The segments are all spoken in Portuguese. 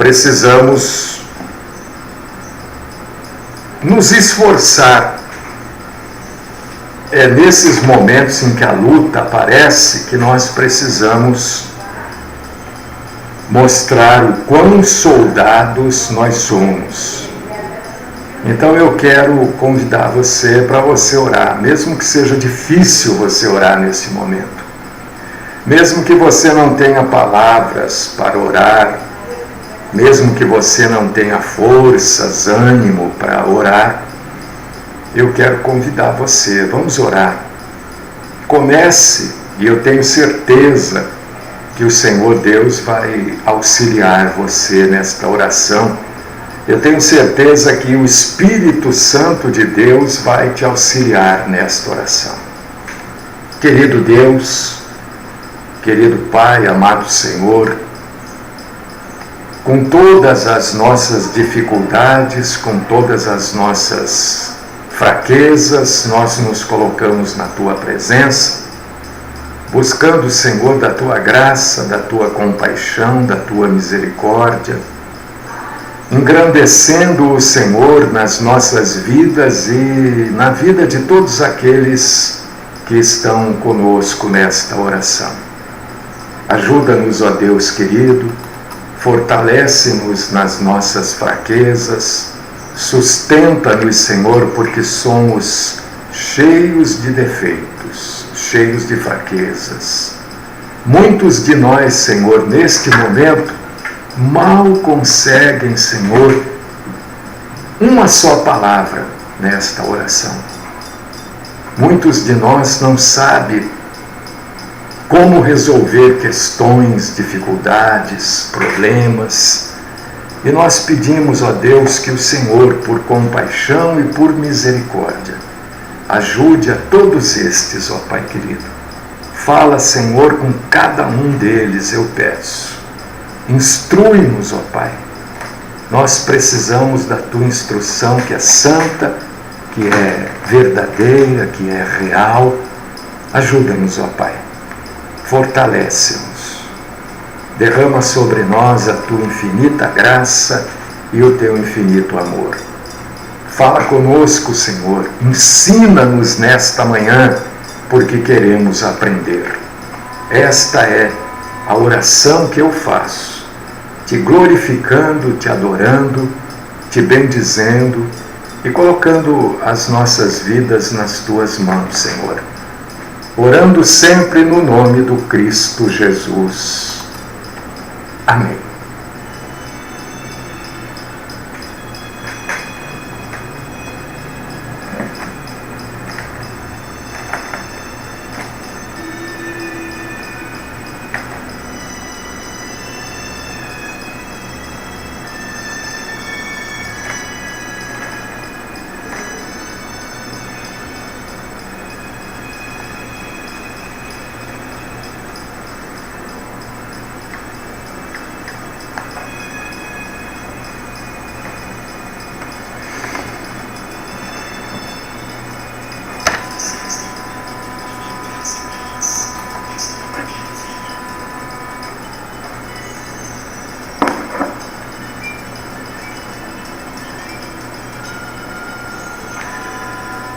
precisamos nos esforçar. É nesses momentos em que a luta aparece que nós precisamos mostrar o quão soldados nós somos. Então eu quero convidar você para você orar, mesmo que seja difícil você orar nesse momento. Mesmo que você não tenha palavras para orar, mesmo que você não tenha forças, ânimo para orar, eu quero convidar você, vamos orar. Comece, e eu tenho certeza que o Senhor Deus vai auxiliar você nesta oração. Eu tenho certeza que o Espírito Santo de Deus vai te auxiliar nesta oração. Querido Deus, querido Pai, amado Senhor, com todas as nossas dificuldades, com todas as nossas fraquezas, nós nos colocamos na Tua presença, buscando, Senhor, da Tua graça, da Tua compaixão, da Tua misericórdia, engrandecendo o Senhor nas nossas vidas e na vida de todos aqueles que estão conosco nesta oração. Ajuda-nos, ó Deus querido, fortalece-nos nas nossas fraquezas, sustenta-nos, Senhor, porque somos cheios de defeitos, cheios de fraquezas. Muitos de nós, Senhor, neste momento, mal conseguem, Senhor, uma só palavra nesta oração. Muitos de nós não sabem como resolver questões, dificuldades, problemas. E nós pedimos, ó Deus, que o Senhor, por compaixão e por misericórdia, ajude a todos estes, ó Pai querido. Fala, Senhor, com cada um deles, eu peço. Instrui-nos, ó Pai. Nós precisamos da Tua instrução, que é santa, que é verdadeira, que é real. Ajuda-nos, ó Pai. Fortalece-nos. Derrama sobre nós a Tua infinita graça e o Teu infinito amor. Fala conosco, Senhor. Ensina-nos nesta manhã, porque queremos aprender. Esta é a oração que eu faço, te glorificando, te adorando, te bendizendo e colocando as nossas vidas nas Tuas mãos, Senhor. Orando sempre no nome do Cristo Jesus. Amém.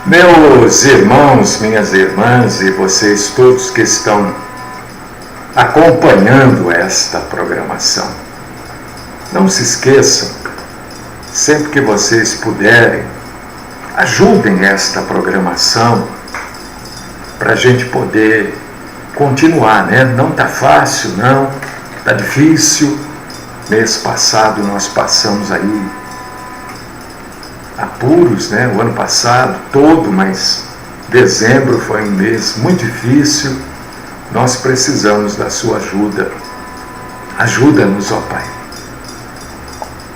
Meus irmãos, minhas irmãs e vocês todos que estão acompanhando esta programação, não se esqueçam, sempre que vocês puderem, ajudem esta programação para a gente poder continuar, né? Não está fácil, não, está difícil. Mês passado nós passamos aí apuros, né? O ano passado todo, mas dezembro foi um mês muito difícil. Nós precisamos da sua ajuda. Ajuda-nos, ó Pai.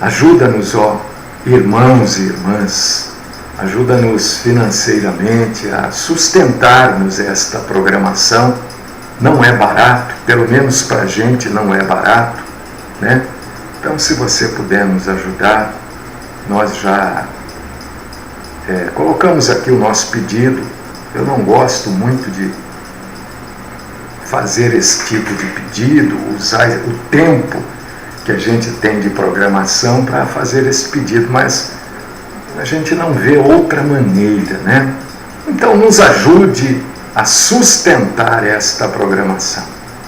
Ajuda-nos, ó irmãos e irmãs. Ajuda-nos financeiramente a sustentarmos esta programação. Não é barato, pelo menos para a gente não é barato, né? Então, se você puder nos ajudar, nós já colocamos aqui o nosso pedido. Eu não gosto muito de fazer esse tipo de pedido, usar o tempo que a gente tem de programação para fazer esse pedido, mas a gente não vê outra maneira, né? Então nos ajude a sustentar esta programação,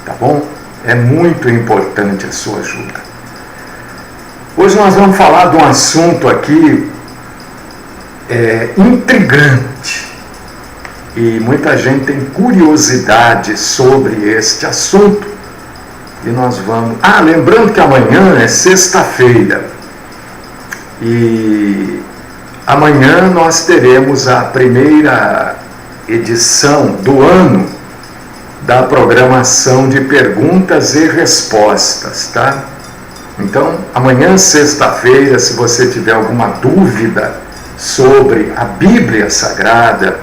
tá bom? É muito importante a sua ajuda. Hoje nós vamos falar de um assunto aqui intrigante, e muita gente tem curiosidade sobre este assunto, e nós vamos... lembrando que amanhã é sexta-feira, e amanhã nós teremos a primeira edição do ano da programação de perguntas e respostas, tá? Então, amanhã, sexta-feira, se você tiver alguma dúvida sobre a Bíblia Sagrada,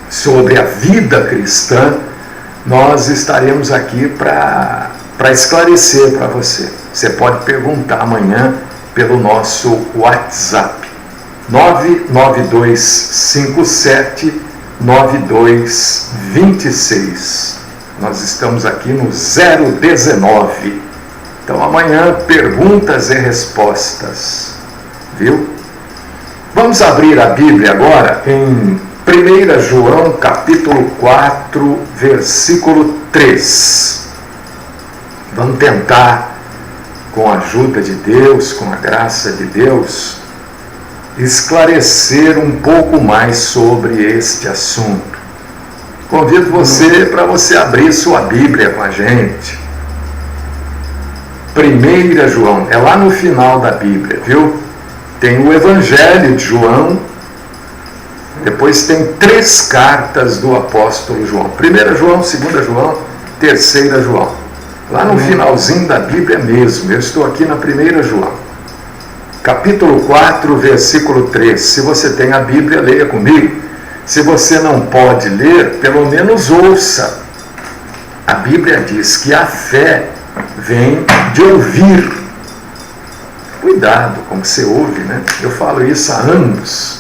sobre a vida cristã, nós estaremos aqui para esclarecer para você. Você pode perguntar amanhã pelo nosso WhatsApp, 99257-9226. Nós estamos aqui no 019. Então amanhã, perguntas e respostas, viu? Vamos abrir a Bíblia agora em 1 João capítulo 4, versículo 3. Vamos tentar, com a ajuda de Deus, com a graça de Deus, esclarecer um pouco mais sobre este assunto. Convido você para você abrir sua Bíblia com a gente. 1 João, é lá no final da Bíblia, viu? Tem o Evangelho de João, depois tem 3 cartas do apóstolo João. 1 João, 2 João, 3 João. Lá no finalzinho da Bíblia mesmo, eu estou aqui na 1 João. Capítulo 4, versículo 3. Se você tem a Bíblia, leia comigo. Se você não pode ler, pelo menos ouça. A Bíblia diz que a fé vem de ouvir. Cuidado com o que você ouve, né? Eu falo isso há anos.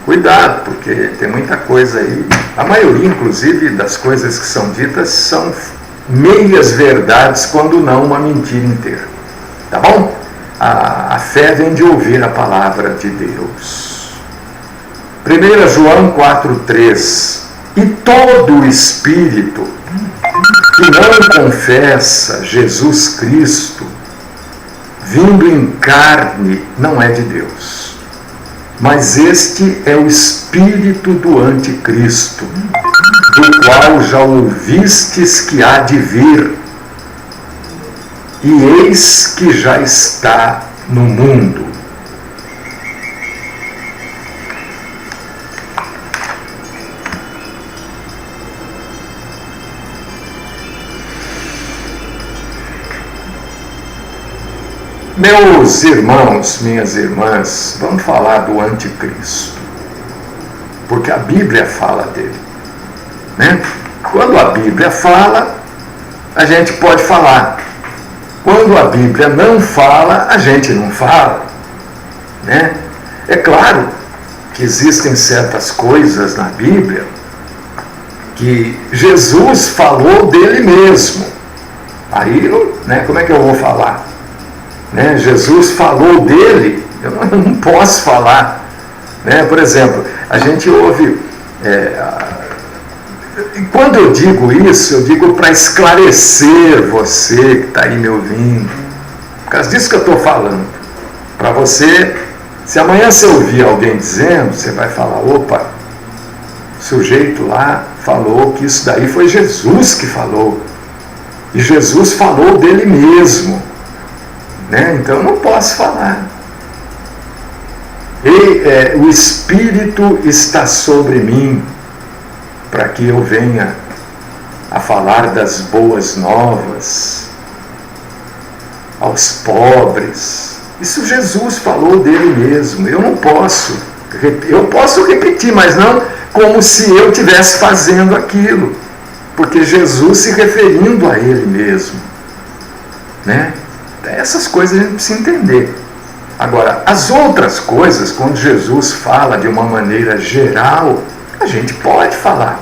Cuidado, porque tem muita coisa aí. A maioria, inclusive, das coisas que são ditas são meias verdades, quando não uma mentira inteira. Tá bom? A fé vem de ouvir a palavra de Deus. 1 João 4,3. E todo o espírito que não confessa Jesus Cristo vindo em carne não é de Deus, mas este é o espírito do anticristo, do qual já ouvistes que há de vir, e eis que já está no mundo. Meus irmãos, minhas irmãs, vamos falar do anticristo, porque a Bíblia fala dele, né? Quando a Bíblia fala, a gente pode falar. Quando a Bíblia não fala, a gente não fala, né? É claro que existem certas coisas na Bíblia que Jesus falou dele mesmo. Aí, né, como é que eu vou falar? Né? Jesus falou dele, eu não posso falar, né? Por exemplo, a gente ouve, quando eu digo isso, eu digo para esclarecer você que está aí me ouvindo, por causa disso que eu estou falando, para você, se amanhã você ouvir alguém dizendo, você vai falar, opa, o sujeito lá falou que isso daí foi Jesus que falou, e Jesus falou dele mesmo. Né? Então eu não posso falar. E o Espírito está sobre mim para que eu venha a falar das boas novas aos pobres. Isso Jesus falou dele mesmo. Eu não posso. Eu posso repetir, mas não como se eu estivesse fazendo aquilo, porque Jesus se referindo a ele mesmo, né? Essas coisas a gente precisa entender. Agora, as outras coisas, quando Jesus fala de uma maneira geral, a gente pode falar.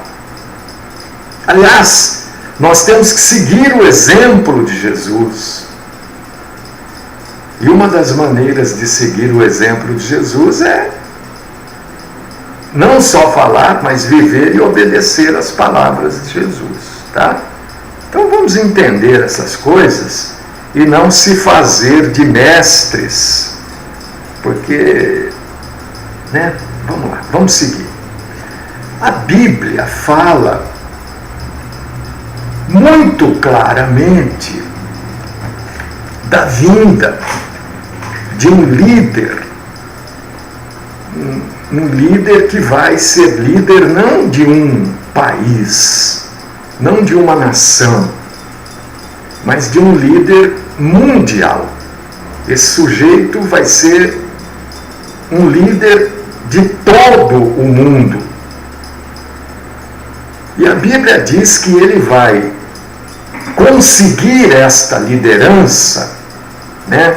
Aliás, nós temos que seguir o exemplo de Jesus. E uma das maneiras de seguir o exemplo de Jesus é não só falar, mas viver e obedecer às palavras de Jesus, tá? Então vamos entender essas coisas e não se fazer de mestres, porque, né? Vamos lá, vamos seguir. A Bíblia fala muito claramente da vinda de um líder que vai ser líder não de um país, não de uma nação, mas de um líder mundial. Esse sujeito vai ser um líder de todo o mundo. E a Bíblia diz que ele vai conseguir esta liderança, né?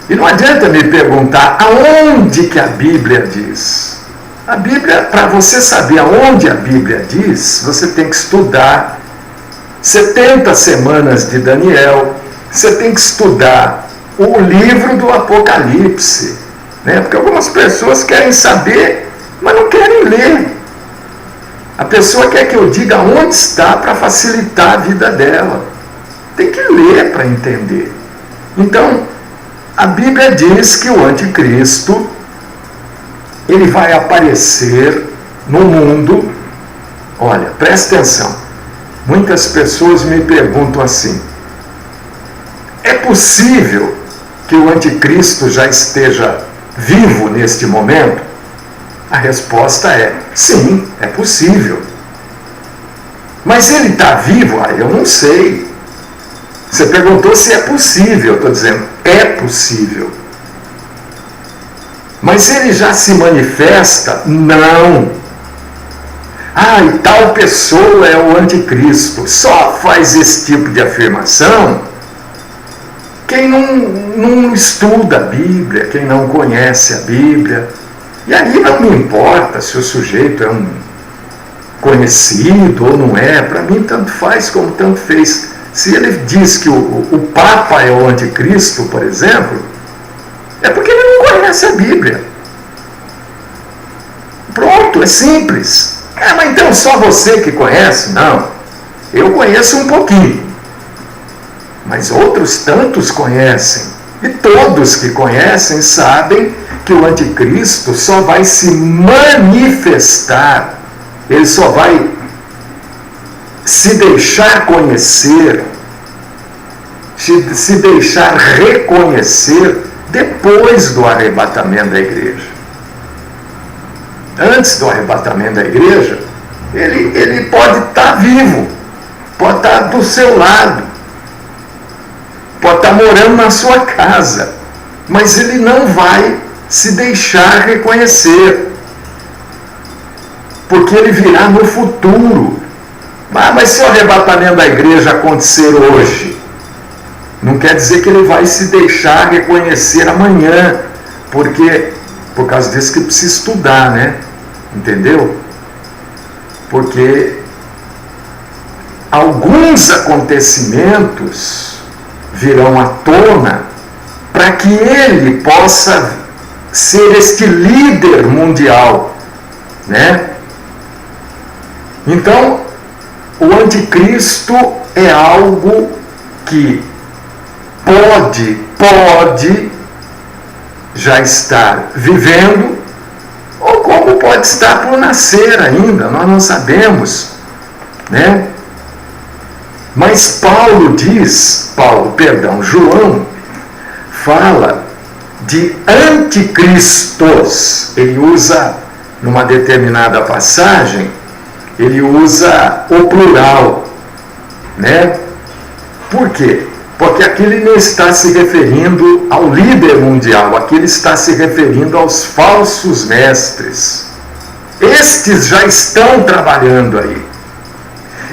E não adianta me perguntar aonde que a Bíblia diz. A Bíblia, para você saber aonde a Bíblia diz, você tem que estudar 70 semanas de Daniel, você tem que estudar o livro do Apocalipse, né? Porque algumas pessoas querem saber, mas não querem ler. A pessoa quer que eu diga onde está para facilitar a vida dela. Tem que ler para entender. Então, a Bíblia diz que o anticristo, ele vai aparecer no mundo. Olha, presta atenção. Muitas pessoas me perguntam assim: é possível que o anticristo já esteja vivo neste momento? A resposta é sim, é possível. Mas ele está vivo? Eu não sei. Você perguntou se é possível, eu estou dizendo, é possível. Mas ele já se manifesta? Não. E tal pessoa é o anticristo. Só faz esse tipo de afirmação quem não estuda a Bíblia, quem não conhece a Bíblia. E aí não me importa se o sujeito é um conhecido ou não é, para mim tanto faz como tanto fez. Se ele diz que o Papa é o anticristo, por exemplo, é porque ele não conhece a Bíblia. Pronto, é simples. Mas então só você que conhece? Não, eu conheço um pouquinho, mas outros tantos conhecem, e todos que conhecem sabem que o anticristo só vai se manifestar, ele só vai se deixar conhecer, se deixar reconhecer depois do arrebatamento da igreja. Antes do arrebatamento da igreja, ele pode estar vivo, pode estar do seu lado, pode estar morando na sua casa, mas ele não vai se deixar reconhecer, porque ele virá no futuro. Mas se o arrebatamento da igreja acontecer hoje, não quer dizer que ele vai se deixar reconhecer amanhã, porque por causa disso que precisa estudar, né? Entendeu? Porque alguns acontecimentos virão à tona para que ele possa ser este líder mundial, né? Então, o anticristo é algo que pode já estar vivendo, ou como pode estar por nascer ainda, nós não sabemos, né? Mas João fala de anticristos. Ele usa, numa determinada passagem, ele usa o plural, né? Por quê? Porque aqui ele não está se referindo ao líder mundial, aqui ele está se referindo aos falsos mestres. Estes já estão trabalhando aí.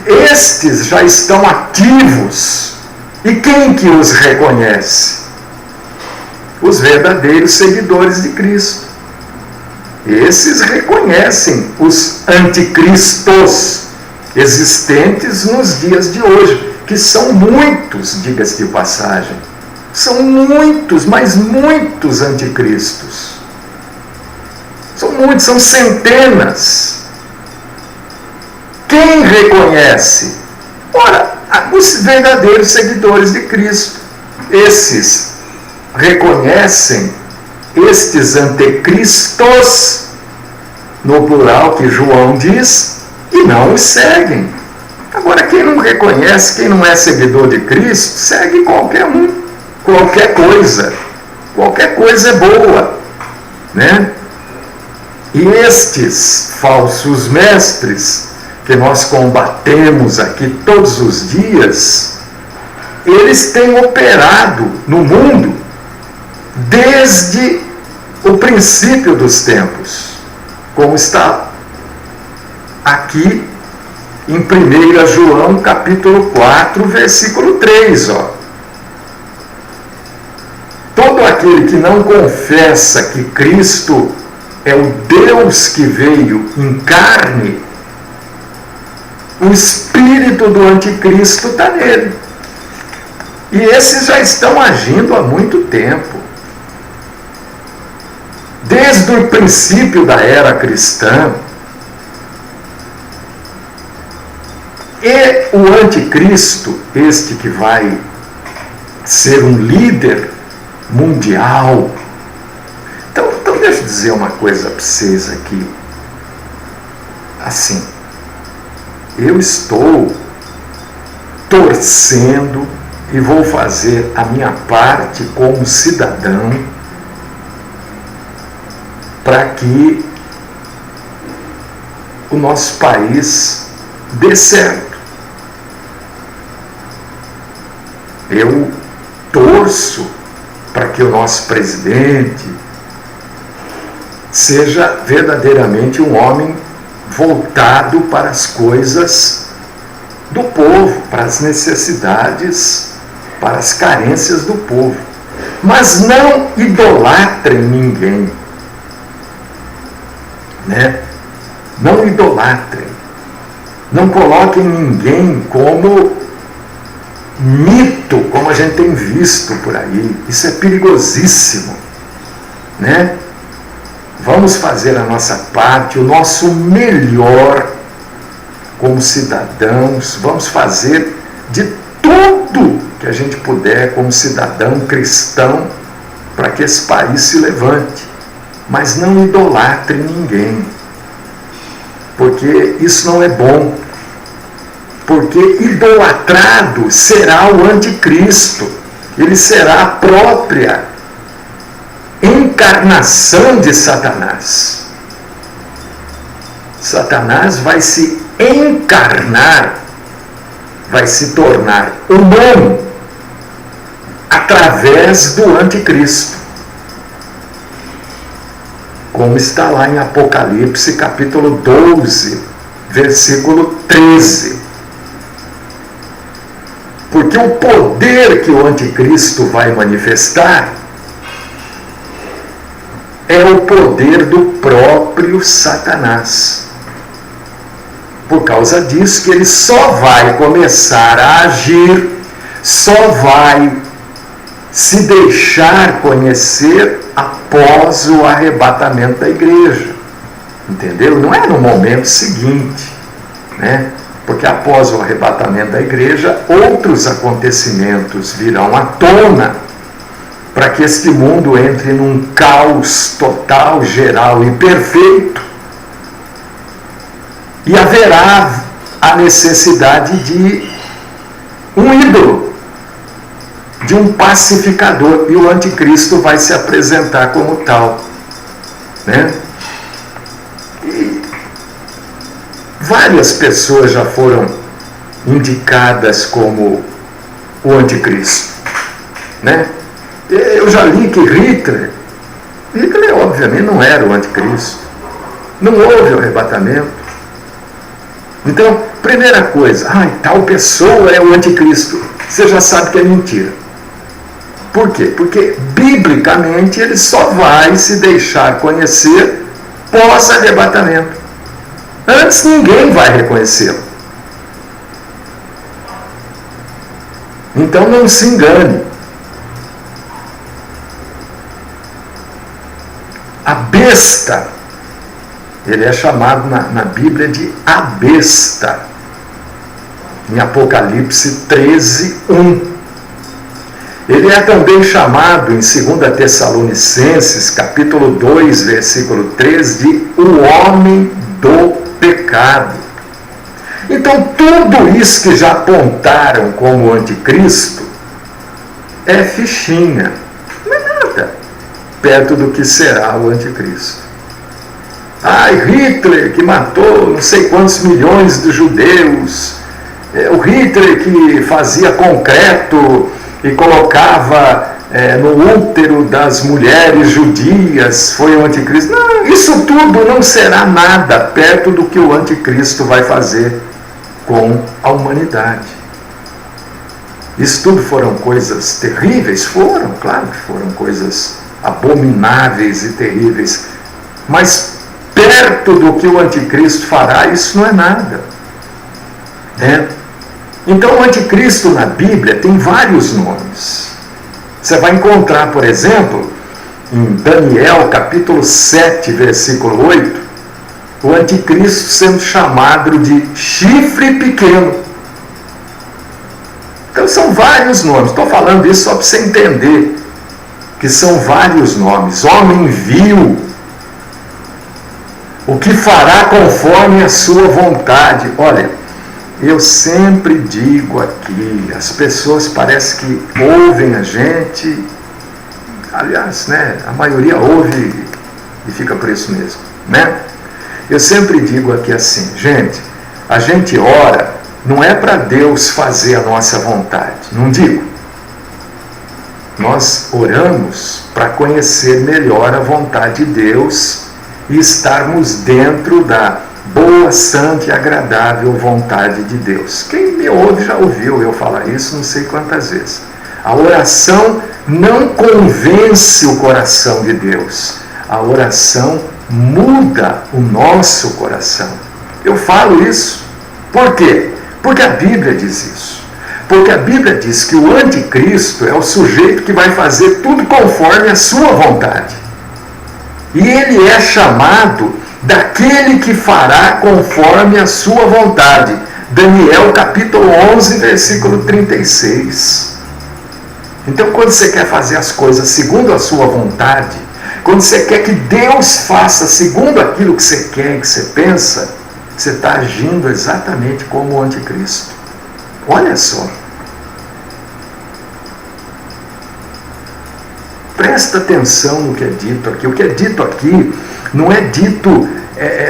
Estes já estão ativos. E quem que os reconhece? Os verdadeiros seguidores de Cristo. Esses reconhecem os anticristos existentes nos dias de hoje, que são muitos, diga-se de passagem. São muitos, mas muitos anticristos. São muitos, são centenas. Quem reconhece? Ora, os verdadeiros seguidores de Cristo. Esses reconhecem estes anticristos, no plural que João diz, e não os seguem. Agora, quem não reconhece, quem não é seguidor de Cristo, segue qualquer um, qualquer coisa. Qualquer coisa é boa, né? E estes falsos mestres, que nós combatemos aqui todos os dias, eles têm operado no mundo desde o princípio dos tempos, como está aqui em 1 João capítulo 4, versículo 3, ó. Todo aquele que não confessa que Cristo é o Deus que veio em carne, o espírito do anticristo está nele. E esses já estão agindo há muito tempo. Desde o princípio da era cristã. E o anticristo, este que vai ser um líder mundial. Então deixa eu dizer uma coisa para vocês aqui. Assim, eu estou torcendo e vou fazer a minha parte como cidadão para que o nosso país dê certo. Eu torço para que o nosso presidente seja verdadeiramente um homem voltado para as coisas do povo, para as necessidades, para as carências do povo. Mas não idolatrem ninguém, né? Não idolatrem. Não coloquem ninguém como mito, como a gente tem visto por aí. Isso é perigosíssimo, né? Vamos fazer a nossa parte, o nosso melhor como cidadãos. Vamos fazer de tudo que a gente puder como cidadão cristão para que esse país se levante. Mas não idolatre ninguém, porque isso não é bom. Porque idolatrado será o anticristo. Ele será a própria encarnação de Satanás. Satanás vai se encarnar, vai se tornar humano através do anticristo. Como está lá em Apocalipse capítulo 12, versículo 13. Porque o poder que o anticristo vai manifestar é o poder do próprio Satanás. Por causa disso que ele só vai começar a agir, só vai se deixar conhecer após o arrebatamento da igreja. Entendeu? Não é no momento seguinte, né? Porque após o arrebatamento da igreja, outros acontecimentos virão à tona para que este mundo entre num caos total, geral e perfeito. E haverá a necessidade de um ídolo, de um pacificador, e o anticristo vai se apresentar como tal, né? E várias pessoas já foram indicadas como o anticristo, né? Eu já li que Hitler obviamente não era o anticristo, não houve o arrebatamento. Então, primeira coisa, tal pessoa é o anticristo, você já sabe que é mentira. Por quê? Porque biblicamente ele só vai se deixar conhecer pós-arrebatamento. Antes ninguém vai reconhecê-lo. Então não se engane. a besta. Ele é chamado na Bíblia de a besta. Em Apocalipse 13:1. Ele é também chamado em 2 Tessalonicenses, capítulo 2, versículo 3, de o homem do pecado. Então, tudo isso que já apontaram como anticristo é fichinha, não é nada perto do que será o anticristo. Hitler que matou não sei quantos milhões de judeus, o Hitler que fazia concreto e colocava no útero das mulheres judias, foi o anticristo. Não, isso tudo não será nada perto do que o anticristo vai fazer com a humanidade. Isso tudo foram coisas terríveis? Foram, claro que foram coisas abomináveis e terríveis, mas perto do que o anticristo fará, isso não é nada. Então o anticristo na Bíblia tem vários nomes. Você vai encontrar, por exemplo, em Daniel capítulo 7, versículo 8, o anticristo sendo chamado de chifre pequeno. Então são vários nomes. Estou falando isso só para você entender que são vários nomes. Homem vil, o que fará conforme a sua vontade. Olha, eu sempre digo aqui, as pessoas parece que ouvem a gente, aliás, a maioria ouve e fica por isso mesmo, Eu sempre digo aqui assim, gente, a gente ora, não é para Deus fazer a nossa vontade, não digo. Nós oramos para conhecer melhor a vontade de Deus e estarmos dentro da boa, santa e agradável vontade de Deus. Quem me ouve já ouviu eu falar isso não sei quantas vezes. A oração não convence o coração de Deus. A oração muda o nosso coração. Eu falo isso. Por quê? Porque a Bíblia diz isso. Porque a Bíblia diz que o anticristo é o sujeito que vai fazer tudo conforme a sua vontade. E ele é chamado daquele que fará conforme a sua vontade. Daniel capítulo 11, versículo 36. Então, quando você quer fazer as coisas segundo a sua vontade, quando você quer que Deus faça segundo aquilo que você quer, que você pensa, você está agindo exatamente como o anticristo. Olha só. Presta atenção no que é dito aqui. O que é dito aqui não é dito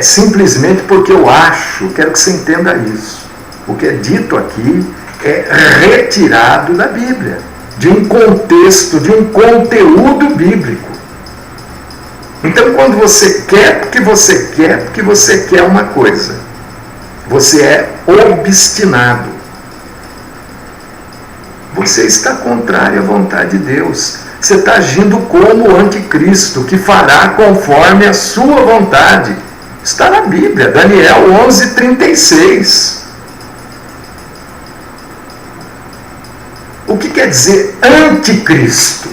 simplesmente porque eu acho. Quero que você entenda isso. O que é dito aqui é retirado da Bíblia, de um contexto, de um conteúdo bíblico. Então, quando você quer porque você quer uma coisa, você é obstinado. Você está contrário à vontade de Deus. Você está agindo como o anticristo, que fará conforme a sua vontade. Está na Bíblia, Daniel 11, 36. O que quer dizer anticristo?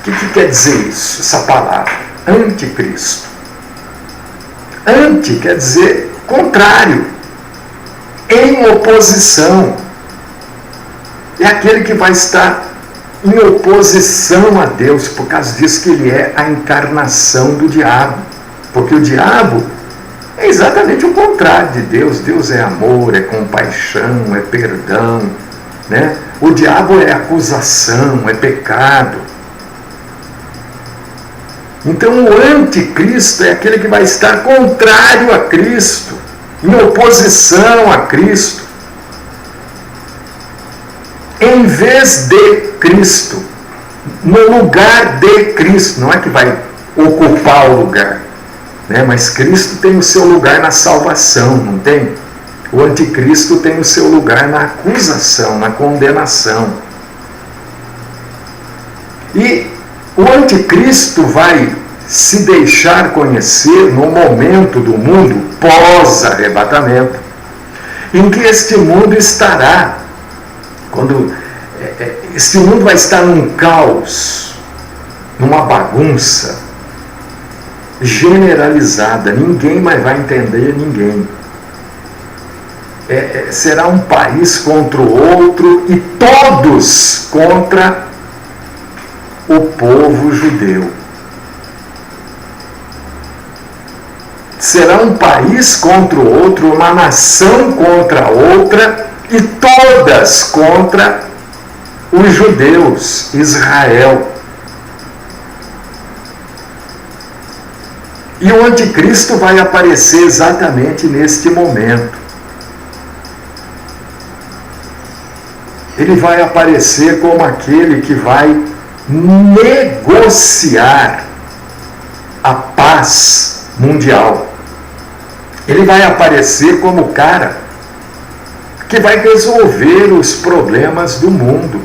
O que quer dizer isso, essa palavra? Anticristo. Anti quer dizer contrário, em oposição. É aquele que vai estar em oposição a Deus, por causa disso que ele é a encarnação do diabo. Porque o diabo é exatamente o contrário de Deus. Deus é amor, é compaixão, é perdão, O diabo é acusação, é pecado. Então o anticristo é aquele que vai estar contrário a Cristo, em oposição a Cristo, em vez de Cristo, no lugar de Cristo. Não é que vai ocupar o lugar, mas Cristo tem o seu lugar na salvação, não tem? O anticristo tem o seu lugar na acusação, na condenação. E o anticristo vai se deixar conhecer no momento do mundo pós-arrebatamento, em que este mundo estará, quando este mundo vai estar num caos, numa bagunça, generalizada, ninguém mais vai entender ninguém. Será um país contra o outro e todos contra o povo judeu. Será um país contra o outro, uma nação contra a outra e todas contra os judeus, Israel. E o anticristo vai aparecer exatamente neste momento. Ele vai aparecer como aquele que vai negociar a paz mundial. Ele vai aparecer como o cara que vai resolver os problemas do mundo.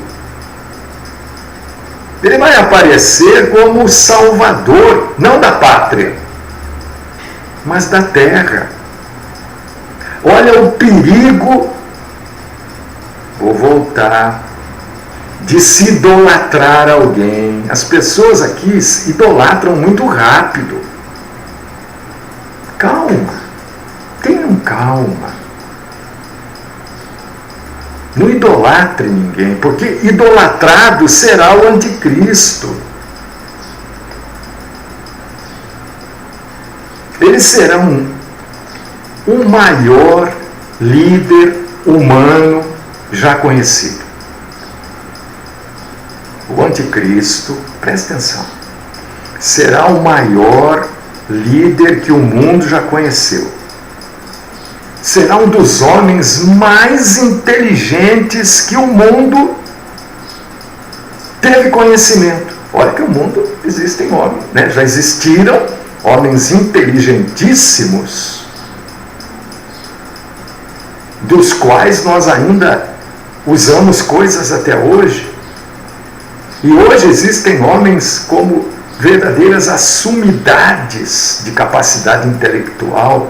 Ele vai aparecer como o salvador, não da pátria, mas da terra. Olha o perigo, vou voltar, de se idolatrar alguém. As pessoas aqui idolatram muito rápido. Calma, tenham calma. Não idolatre ninguém, porque idolatrado será o anticristo. Eles serão o maior líder humano já conhecido. O anticristo, presta atenção, será o maior líder que o mundo já conheceu. Será um dos homens mais inteligentes que o mundo teve conhecimento. Olha que o mundo existem homens, né? Já existiram homens inteligentíssimos, dos quais nós ainda usamos coisas até hoje. E hoje existem homens como verdadeiras assumidades de capacidade intelectual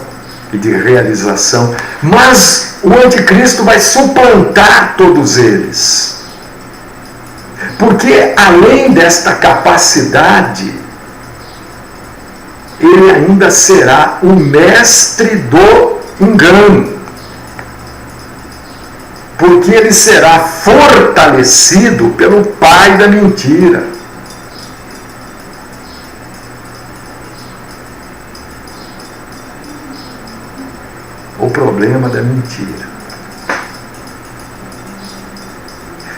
e de realização. Mas o anticristo vai suplantar todos eles. Porque além desta capacidade, ele ainda será o mestre do engano. Porque ele será fortalecido pelo pai da mentira. O problema da mentira.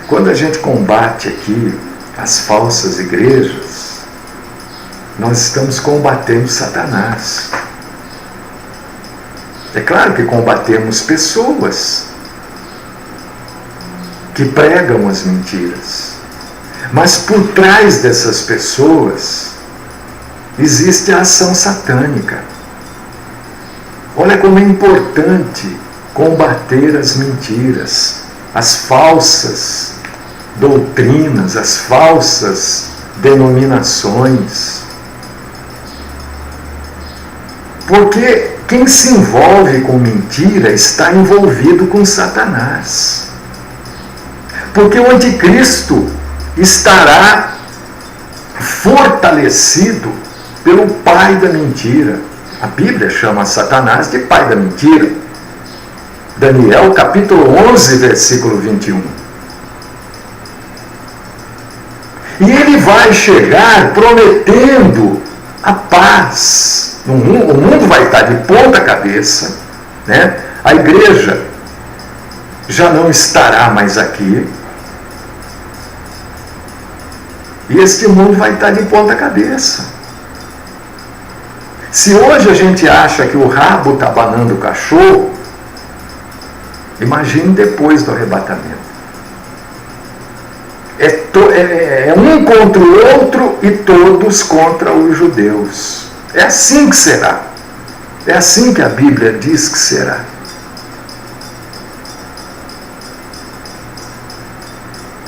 Quando a gente combate aqui as falsas igrejas, nós estamos combatendo Satanás. É claro que combatemos pessoas que pregam as mentiras. Mas por trás dessas pessoas existe a ação satânica. Olha como é importante combater as mentiras, as falsas doutrinas, as falsas denominações. Porque quem se envolve com mentira está envolvido com Satanás. Porque o anticristo estará fortalecido pelo pai da mentira. A Bíblia chama Satanás de pai da mentira. Daniel capítulo 11, versículo 21. E ele vai chegar prometendo a paz. O mundo vai estar de ponta cabeça, né? A igreja já não estará mais aqui. E este mundo vai estar de ponta cabeça. Se hoje a gente acha que o rabo está abanando o cachorro, imagine depois do arrebatamento. É um contra o outro e todos contra os judeus. É assim que será. É assim que a Bíblia diz que será.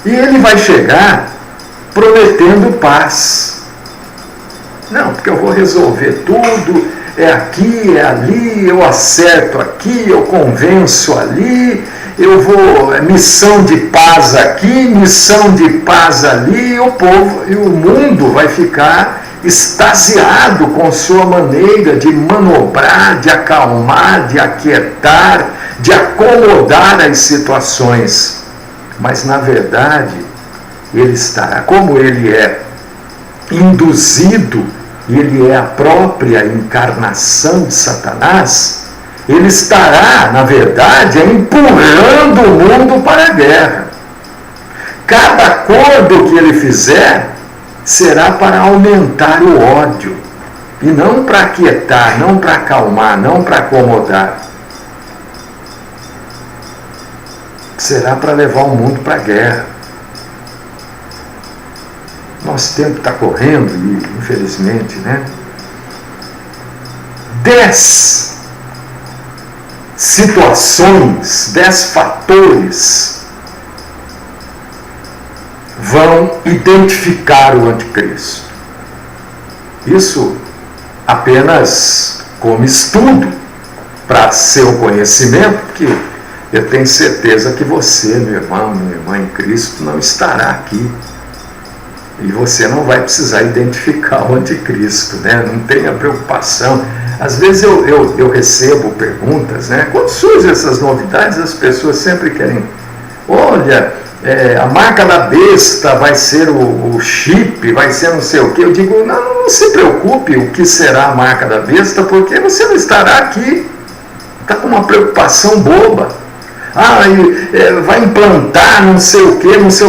E ele vai chegar prometendo paz. Não, porque eu vou resolver tudo, é aqui, é ali, eu acerto aqui, eu convenço ali, eu vou, missão de paz aqui, missão de paz ali, o povo e o mundo vai ficar extasiado com sua maneira de manobrar, de acalmar, de aquietar, de acomodar as situações. Mas, na verdade, ele estará, como ele é induzido, e ele é a própria encarnação de Satanás, ele estará, na verdade, empurrando o mundo para a guerra. Cada acordo que ele fizer será para aumentar o ódio, e não para aquietar, não para acalmar, não para acomodar. Será para levar o mundo para a guerra. Nosso tempo está correndo, e infelizmente, né? 10 situações, 10 fatores vão identificar o anticristo. Isso apenas como estudo para seu conhecimento, porque eu tenho certeza que você, meu irmão, minha irmã em Cristo, não estará aqui. E você não vai precisar identificar o anticristo, né? Não tenha preocupação. Às vezes eu recebo perguntas, né? Quando surgem essas novidades, as pessoas sempre querem, olha, a marca da besta vai ser o chip, vai ser não sei o quê. Eu digo, não se preocupe o que será a marca da besta, porque você não estará aqui. Está com uma preocupação boba. Vai implantar não sei o que, mas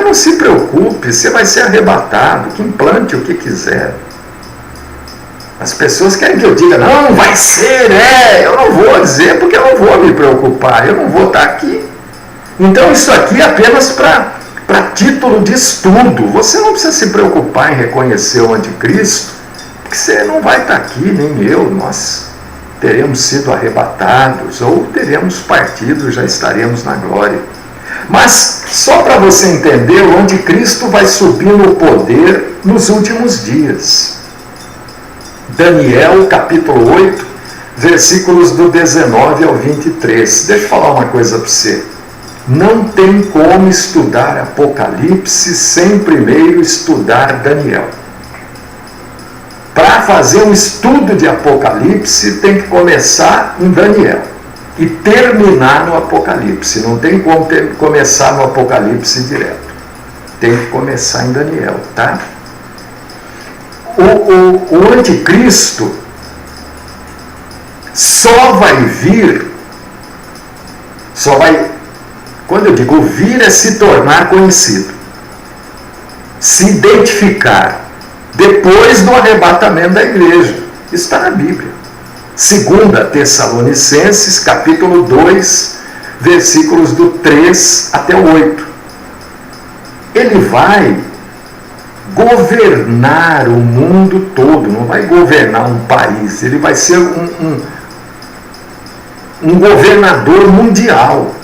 não se preocupe, você vai ser arrebatado, que implante o que quiser. As pessoas querem que eu diga, não, vai ser, eu não vou dizer, porque eu não vou me preocupar, eu não vou estar aqui. Então isso aqui é apenas para título de estudo. Você não precisa se preocupar em reconhecer o anticristo, porque você não vai estar aqui, nem eu, nós teremos sido arrebatados, ou teremos partido, já estaremos na glória. Mas, só para você entender, o anticristo vai subir no poder nos últimos dias. Daniel, capítulo 8, versículos do 19 ao 23. Deixa eu falar uma coisa para você. Não tem como estudar Apocalipse sem primeiro estudar Daniel. Para fazer um estudo de Apocalipse, tem que começar em Daniel e terminar no Apocalipse. Não tem como começar no Apocalipse direto. Tem que começar em Daniel, tá? O anticristo só vai vir, quando eu digo vir, é se tornar conhecido, se identificar, depois do arrebatamento da igreja. Isso está na Bíblia. 2 Tessalonicenses, capítulo 2, versículos do 3 até o 8. Ele vai governar o mundo todo, não vai governar um país, ele vai ser um governador mundial.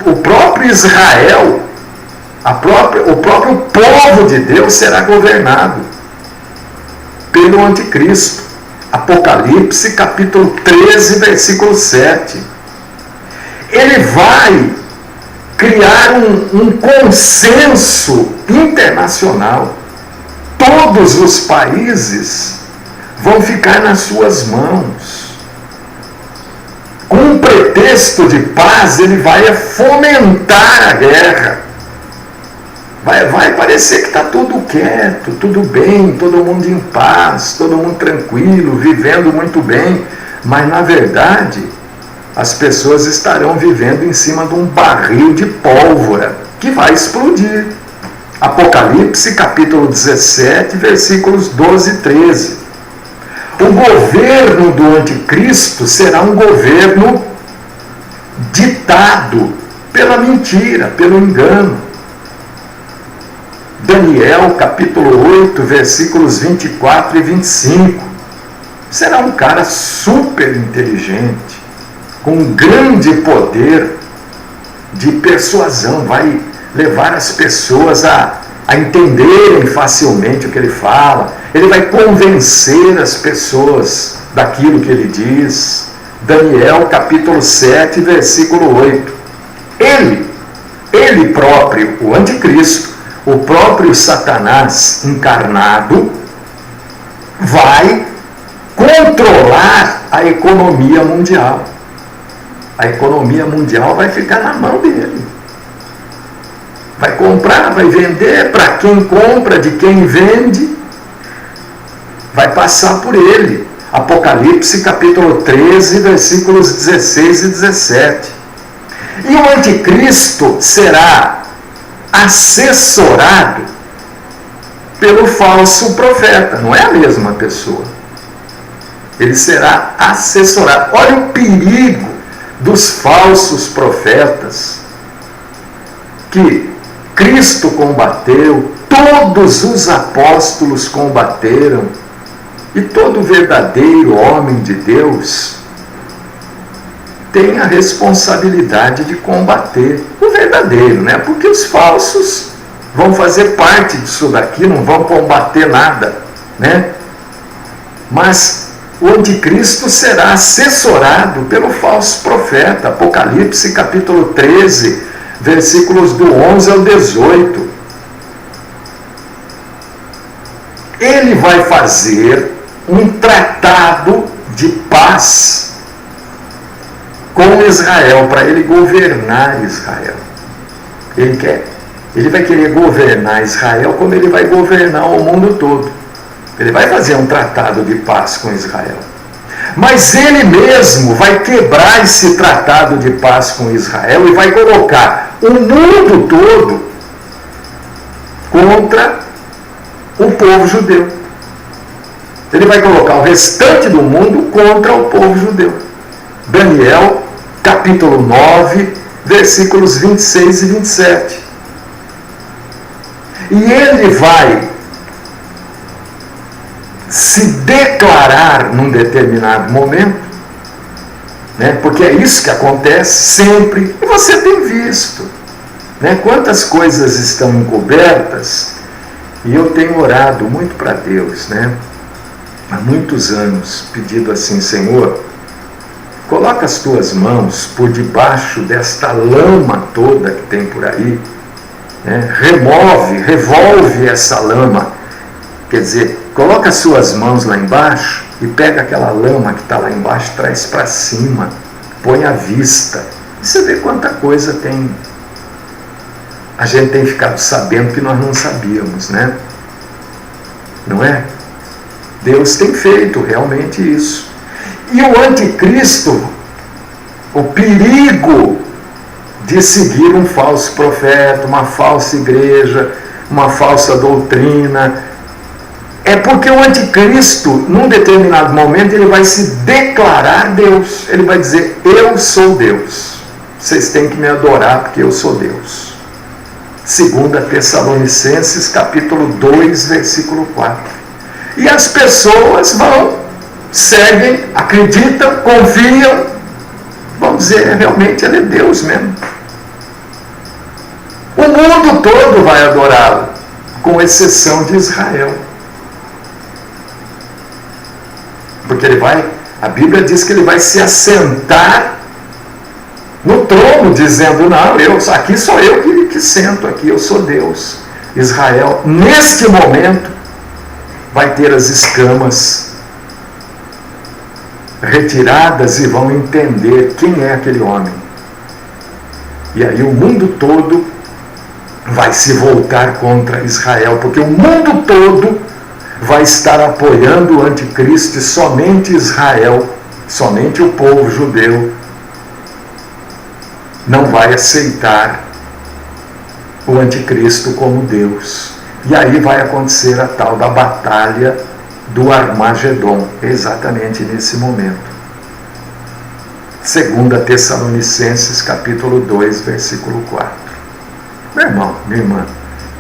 O próprio Israel, o próprio povo de Deus será governado pelo anticristo. Apocalipse, capítulo 13, versículo 7. Ele vai criar um consenso internacional. Todos os países vão ficar nas suas mãos. Com um pretexto de paz, ele vai fomentar a guerra. Vai parecer que está tudo quieto, tudo bem, todo mundo em paz, todo mundo tranquilo, vivendo muito bem. Mas, na verdade, as pessoas estarão vivendo em cima de um barril de pólvora que vai explodir. Apocalipse, capítulo 17, versículos 12 e 13. O governo do anticristo será um governo ditado pela mentira, pelo engano. Daniel, capítulo 8, versículos 24 e 25. Será um cara super inteligente, com grande poder de persuasão, vai levar as pessoas a entenderem facilmente o que ele fala. Ele vai convencer as pessoas daquilo que ele diz. Daniel, capítulo 7, versículo 8. Ele próprio, o anticristo, o próprio Satanás encarnado, vai controlar a economia mundial. A economia mundial vai ficar na mão dele. Vai comprar, vai vender, para quem compra, de quem vende, vai passar por ele. Apocalipse capítulo 13, versículos 16 e 17. E o anticristo será assessorado pelo falso profeta, não é a mesma pessoa. Ele será assessorado. Olha o perigo dos falsos profetas que Cristo combateu, todos os apóstolos combateram, e todo verdadeiro homem de Deus tem a responsabilidade de combater o verdadeiro, né? Porque os falsos vão fazer parte disso daqui, não vão combater nada, né? Mas o anticristo será assessorado pelo falso profeta. Apocalipse capítulo 13, versículos do 11 ao 18. Ele vai fazer um tratado de paz com Israel, para ele governar Israel. Ele vai querer governar Israel como ele vai governar o mundo todo. Ele vai fazer um tratado de paz com Israel. Mas ele mesmo vai quebrar esse tratado de paz com Israel e vai colocar o mundo todo contra o povo judeu. Ele vai colocar o restante do mundo contra o povo judeu. Daniel, capítulo 9, versículos 26 e 27. E ele vai se declarar num determinado momento, né? Porque é isso que acontece sempre, e você tem visto, né? Quantas coisas estão encobertas, e eu tenho orado muito para Deus, né? Há muitos anos, pedido assim: Senhor, coloca as tuas mãos por debaixo desta lama toda que tem por aí, né? Revolve essa lama, quer dizer, coloca as suas mãos lá embaixo e pega aquela lama que está lá embaixo, traz para cima, põe à vista. E você vê quanta coisa tem. A gente tem ficado sabendo que nós não sabíamos, né? Não é? Deus tem feito realmente isso. E o anticristo, o perigo de seguir um falso profeta, uma falsa igreja, uma falsa doutrina, é porque o anticristo, num determinado momento, ele vai se declarar Deus. Ele vai dizer: eu sou Deus. Vocês têm que me adorar porque eu sou Deus. 2 Tessalonicenses, capítulo 2, versículo 4. E as pessoas vão, seguem, acreditam, confiam, vão dizer: realmente ele é Deus mesmo. O mundo todo vai adorá-lo, com exceção de Israel. Porque a Bíblia diz que ele vai se assentar no trono, dizendo: não, aqui sou eu que sento aqui, eu sou Deus. Israel, neste momento, vai ter as escamas retiradas e vão entender quem é aquele homem. E aí o mundo todo vai se voltar contra Israel, porque o mundo todo vai estar apoiando o anticristo, e somente Israel, somente o povo judeu, não vai aceitar o anticristo como Deus. E aí vai acontecer a tal da batalha do Armagedon, exatamente nesse momento. 2 Tessalonicenses, capítulo 2, versículo 4. Meu irmão, minha irmã,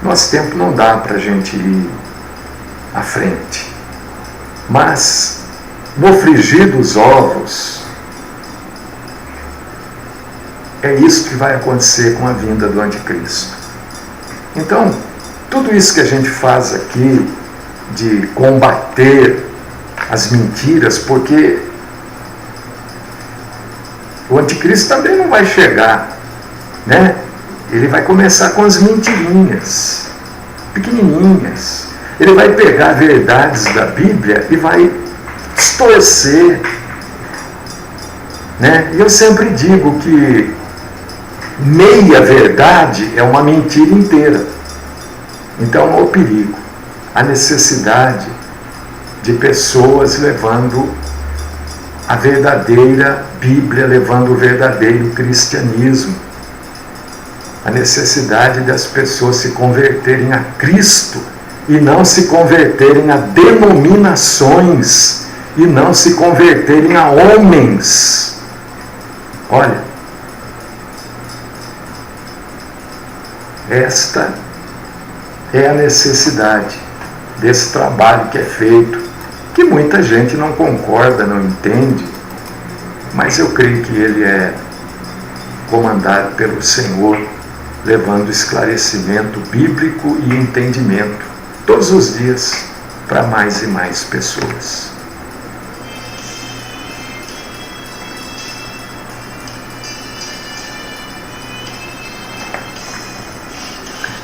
nosso tempo não dá para a gente ir à frente. Mas, no frigir dos ovos, é isso que vai acontecer com a vinda do anticristo. Então, tudo isso que a gente faz aqui, de combater as mentiras, porque o anticristo também não vai chegar, né? Ele vai começar com as mentirinhas, pequenininhas. ele vai pegar verdades da Bíblia e vai distorcer, né? E eu sempre digo que meia verdade é uma mentira inteira. Então, há o perigo, a necessidade de pessoas levando a verdadeira Bíblia, levando o verdadeiro cristianismo. A necessidade das pessoas se converterem a Cristo e não se converterem a denominações e não se converterem a homens. Olha, esta é a necessidade desse trabalho que é feito, que muita gente não concorda, não entende, mas eu creio que ele é comandado pelo Senhor, levando esclarecimento bíblico e entendimento todos os dias para mais e mais pessoas.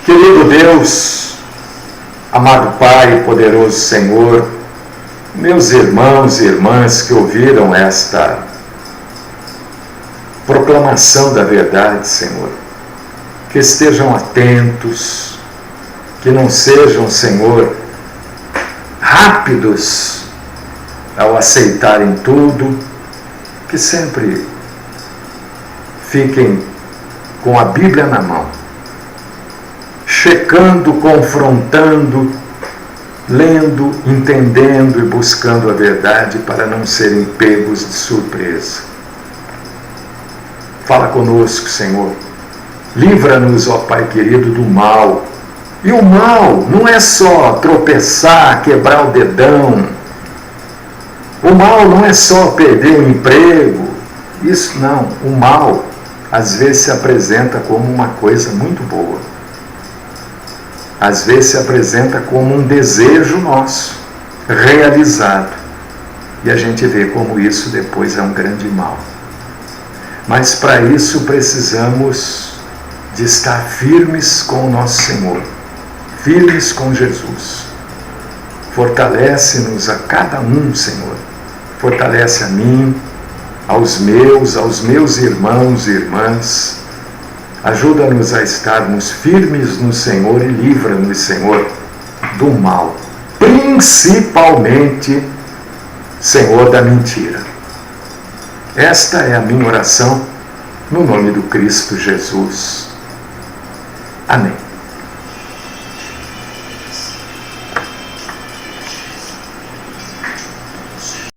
Querido Deus, amado Pai, poderoso Senhor, meus irmãos e irmãs que ouviram esta proclamação da verdade, Senhor, que estejam atentos, que não sejam, Senhor, rápidos ao aceitarem tudo, que sempre fiquem com a Bíblia na mão, checando, confrontando, lendo, entendendo e buscando a verdade para não serem pegos de surpresa. Fala conosco, Senhor. Livra-nos, ó Pai querido, do mal. E o mal não é só tropeçar, quebrar o dedão. O mal não é só perder o emprego. Isso não. O mal, às vezes, se apresenta como uma coisa muito boa. Às vezes se apresenta como um desejo nosso, realizado. E a gente vê como isso depois é um grande mal. Mas para isso precisamos de estar firmes com o nosso Senhor, firmes com Jesus. Fortalece-nos a cada um, Senhor. Fortalece a mim, aos meus irmãos e irmãs. Ajuda-nos a estarmos firmes no Senhor e livra-nos, Senhor, do mal. Principalmente, Senhor, da mentira. Esta é a minha oração no nome do Cristo Jesus. Amém.